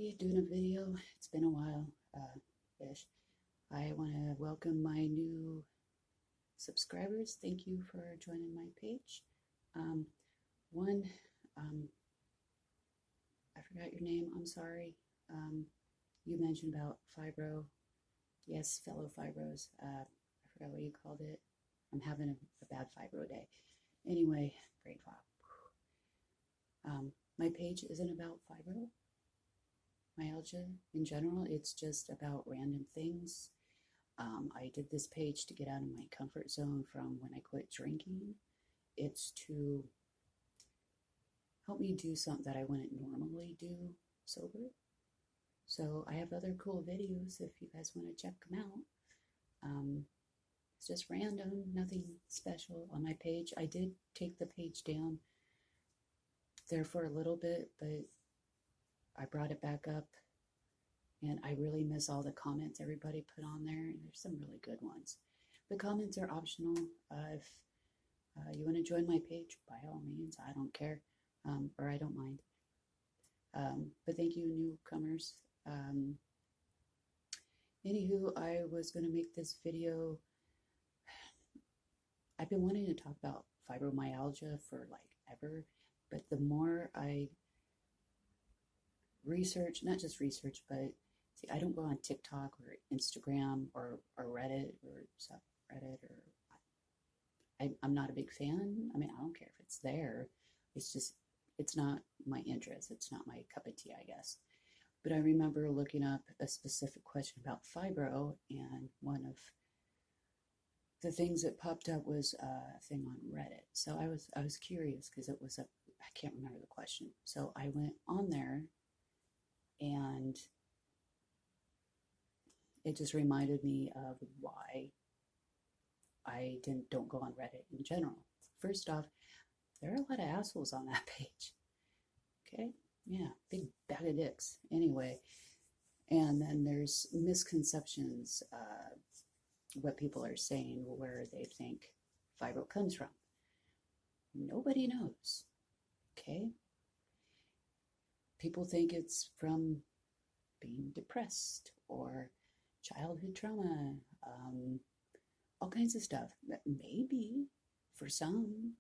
Hey, doing a video. It's been a while, ish. I want to welcome my new subscribers. Thank you for joining my page. Um, one, I forgot your name. I'm sorry. You mentioned about fibro. Yes, fellow fibros. I forgot what you called it. I'm having a bad fibro day. Anyway, brain fog. My page isn't about fibromyalgia in general. It's just about random things. I did this page to get out of my comfort zone from when I quit drinking. It's to help me do something that I wouldn't normally do sober. So I have other cool videos if you guys want to check them out. It's just random, nothing special on my page. I did take the page down there for a little bit, but I brought it back up, and I really miss all the comments everybody put on there, and there's some really good ones. The comments are optional. If you want to join my page, by all means, I don't care, or I don't mind. But thank you, newcomers. Anywho, I was going to make this video. I've been wanting to talk about fibromyalgia for like ever, but the more I research, not just research, but see, I don't go on TikTok or Instagram or Reddit or subreddit, or I'm not a big fan. I mean, I don't care if it's there. It's just, it's not my interest. It's not my cup of tea, I guess. But I remember looking up a specific question about fibro, and one of the things that popped up was a thing on Reddit. So I was curious because it was I can't remember the question. So I went on there, and it just reminded me of why I don't go on Reddit in general. First off, there are a lot of assholes on that page. Okay? Yeah, big bag of dicks. Anyway, and then there's misconceptions, what people are saying, where they think fibro comes from. Nobody knows. Okay? People think it's from being depressed or childhood trauma, all kinds of stuff. Maybe for some,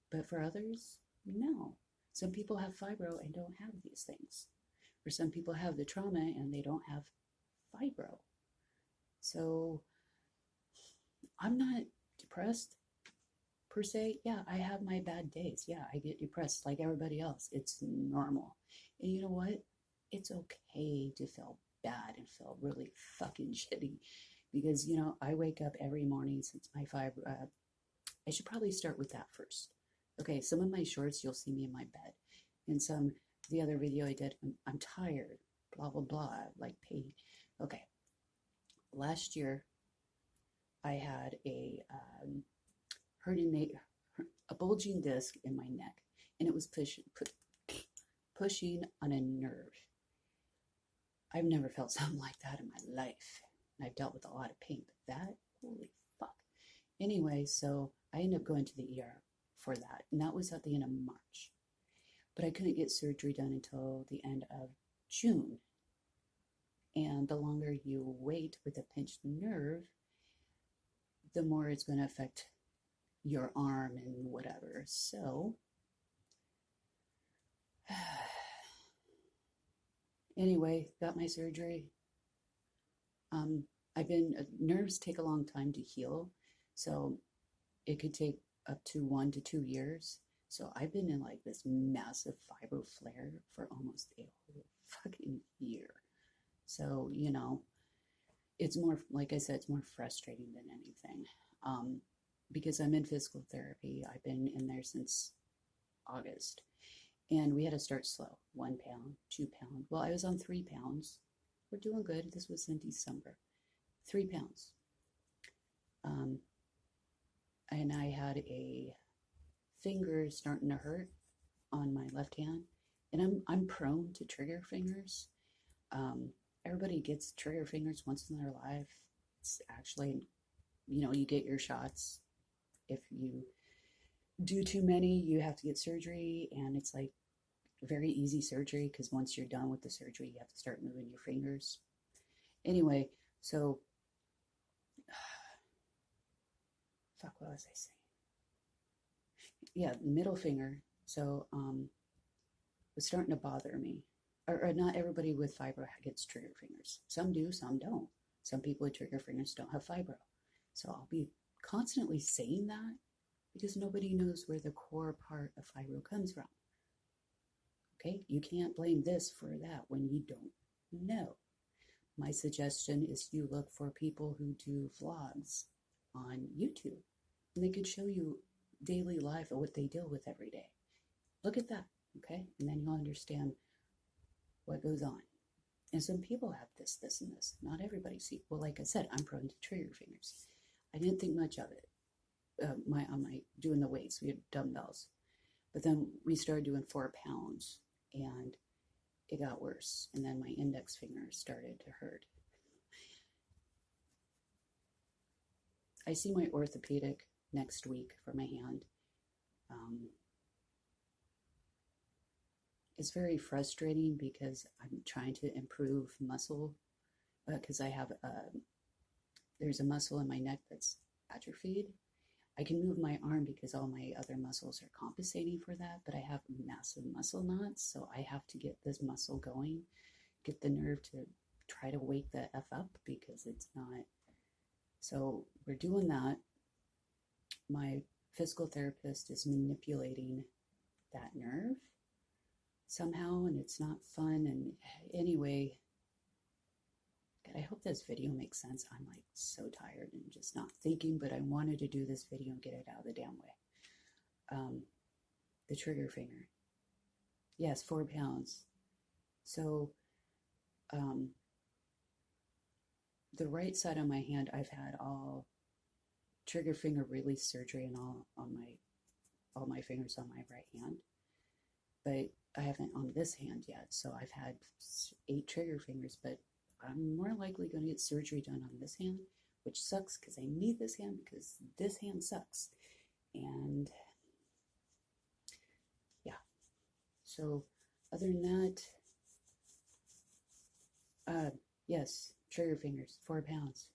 but for others, no. Some people have fibro and don't have these things. Or some people have the trauma and they don't have fibro. So I'm not depressed per se. Yeah, I have my bad days. Yeah, I get depressed like everybody else. It's normal. And you know what? It's okay to feel bad and feel really fucking shitty, because, you know, I wake up every morning since my fibro. I should probably start with that first. Okay, some of my shorts, you'll see me in my bed. And the other video I did, I'm tired, blah, blah, blah, like pain. Okay, last year, I had a bulging disc in my neck, and it was pushing on a nerve. I've never felt something like that in my life. And I've dealt with a lot of pain, but that, holy fuck. Anyway, so I ended up going to the ER for that, and that was at the end of March. But I couldn't get surgery done until the end of June. And the longer you wait with a pinched nerve, the more it's going to affect your arm and whatever. So, anyway, got my surgery. Nerves take a long time to heal, so it could take up to 1 to 2 years. So I've been in like this massive fibro flare for almost a whole fucking year. So, you know, it's more, like I said, it's more frustrating than anything. Because I'm in physical therapy. I've been in there since August. And we had to start slow. 1 pound, 2 pound. Well, I was on 3 pounds. We're doing good. This was in December. 3 pounds. And I had a finger starting to hurt on my left hand. And I'm prone to trigger fingers. Everybody gets trigger fingers once in their life. It's actually, you know, you get your shots. If you do too many, you have to get surgery, and it's like very easy surgery because once you're done with the surgery, you have to start moving your fingers. Anyway, so fuck, what was I saying? Yeah, middle finger. So was starting to bother me. Or not everybody with fibro gets trigger fingers. Some do, some don't. Some people with trigger fingers don't have fibro. So I'll be constantly saying that because nobody knows where the core part of fibro comes from. Okay, you can't blame this for that when you don't know. My suggestion is you look for people who do vlogs on YouTube, and they could show you daily life of what they deal with every day. Look at that, okay? And then you'll understand what goes on. And some people have this, and this. Not everybody. See, well, like I said, I'm prone to trigger fingers. I didn't think much of it. On my doing the weights, we had dumbbells, but then we started doing 4 pounds, and it got worse. And then my index finger started to hurt. I see my orthopedic next week for my hand. It's very frustrating because I'm trying to improve muscle because I have there's a muscle in my neck that's atrophied. I can move my arm because all my other muscles are compensating for that, but I have massive muscle knots, so I have to get this muscle going, get the nerve to try to wake the F up because it's not. So we're doing that. My physical therapist is manipulating that nerve somehow, and it's not fun. And anyway, God, I hope this video makes sense. I'm like so tired and just not thinking, but I wanted to do this video and get it out of the damn way. The trigger finger. Yes, 4 pounds. So the right side of my hand, I've had all trigger finger release surgery and all my fingers on my right hand, but I haven't on this hand yet. So I've had 8 trigger fingers, but I'm more likely going to get surgery done on this hand, which sucks because I need this hand because this hand sucks. And yeah, so other than that, yes, trigger fingers, 4 pounds.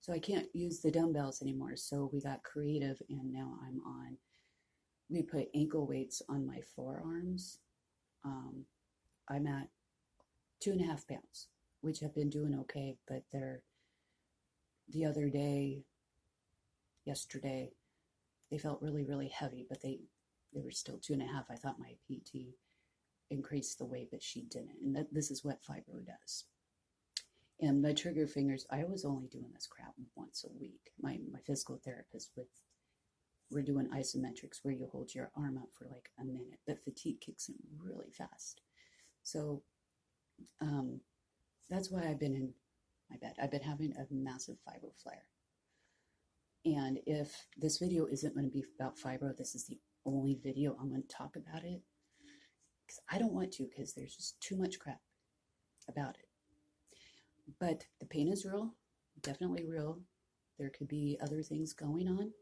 So I can't use the dumbbells anymore. So we got creative, and now we put ankle weights on my forearms. I'm at 2.5 pounds, which have been doing okay, but the other day, yesterday, they felt really, really heavy, but they were still 2.5. I thought my PT increased the weight, but she didn't. And this is what fibro does. And my trigger fingers, I was only doing this crap once a week. My physical therapist we're doing isometrics where you hold your arm up for like a minute, but fatigue kicks in really fast. So that's why I've been in my bed. I've been having a massive fibro flare. And if this video isn't going to be about fibro, this is the only video I'm going to talk about it. Because I don't want to, because there's just too much crap about it. But the pain is real, definitely real. There could be other things going on.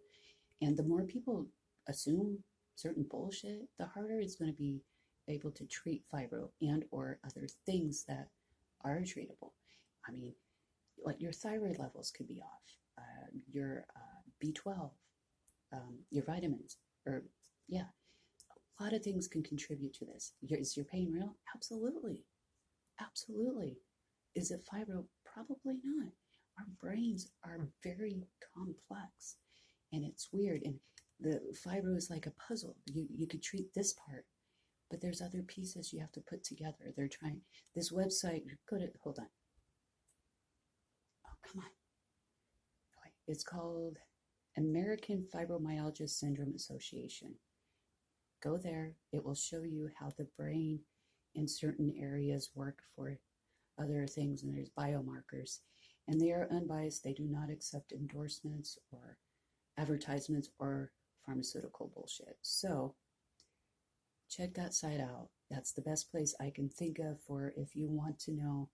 And the more people assume certain bullshit, the harder it's going to be able to treat fibro and or other things that are treatable. I mean, like your thyroid levels could be off, your B12, your vitamins, or yeah, a lot of things can contribute to this. Is your pain real? Absolutely. Absolutely. Is it fibro? Probably not. Our brains are very complex, and it's weird. And the fibro is like a puzzle. You could treat this part, but there's other pieces you have to put together. They're trying. This website, hold on. Oh, come on. Okay. It's called American Fibromyalgia Syndrome Association. Go there. It will show you how the brain in certain areas work for other things, and there's biomarkers, and they are unbiased. They do not accept endorsements or advertisements or pharmaceutical bullshit. So check that site out. That's the best place I can think of for if you want to know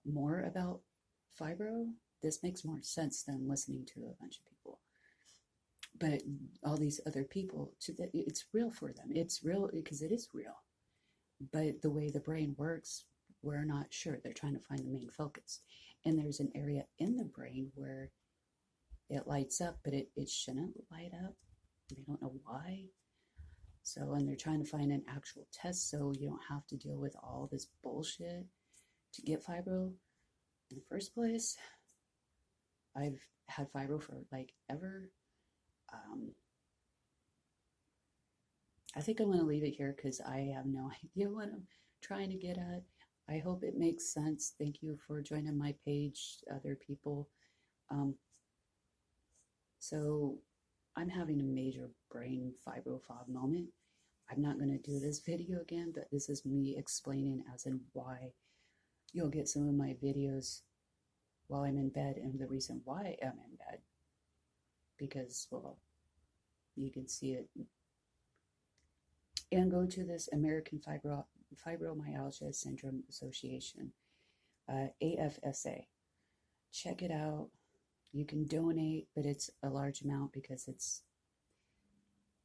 more about fibro. This makes more sense than listening to a bunch of people. But all these other people, it's real for them. It's real because it is real. But the way the brain works, we're not sure. They're trying to find the main focus. And there's an area in the brain where it lights up, but it shouldn't light up. They don't know why. So, and they're trying to find an actual test so you don't have to deal with all this bullshit to get fibro in the first place. I've had fibro for like ever. I think I'm going to leave it here because I have no idea what I'm trying to get at. I hope it makes sense. Thank you for joining my page, other people. So I'm having a major brain fibro fog moment. I'm not going to do this video again, but this is me explaining as in why you'll get some of my videos while I'm in bed, and the reason why I'm in bed, because, well, you can see it. And go to this American Fibromyalgia Syndrome Association, AFSA. Check it out. You can donate, but it's a large amount because it's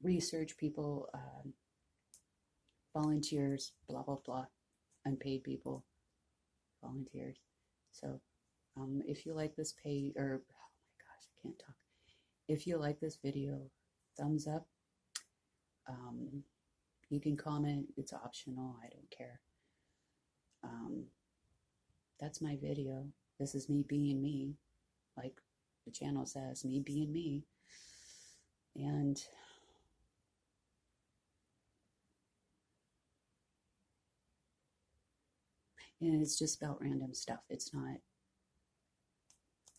research people, volunteers, blah, blah, blah, unpaid people, volunteers. So if you like this page, or, oh my gosh, I can't talk. If you like this video, thumbs up. You can comment. It's optional. I don't care. That's my video. This is me being me, like the channel says, me being me. And it's just about random stuff. It's not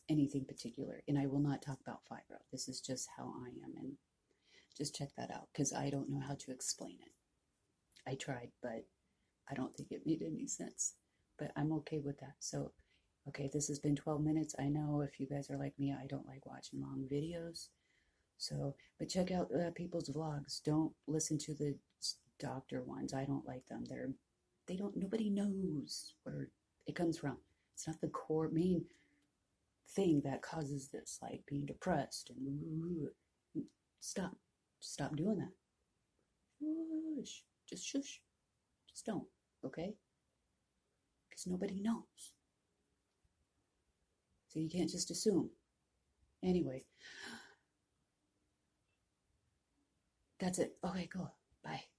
anything particular. And I will not talk about fibro. This is just how I am. And just check that out because I don't know how to explain it. I tried, but I don't think it made any sense. But I'm okay with that. So, okay, this has been 12 minutes. I know if you guys are like me, I don't like watching long videos. So, but check out people's vlogs. Don't listen to the doctor ones. I don't like them. Nobody knows where it comes from. It's not the core main thing that causes this, like being depressed and stop doing that. Shush. Just shush. Just don't, okay? Because nobody knows. So you can't just assume. Anyway, that's it. Okay, cool. Bye.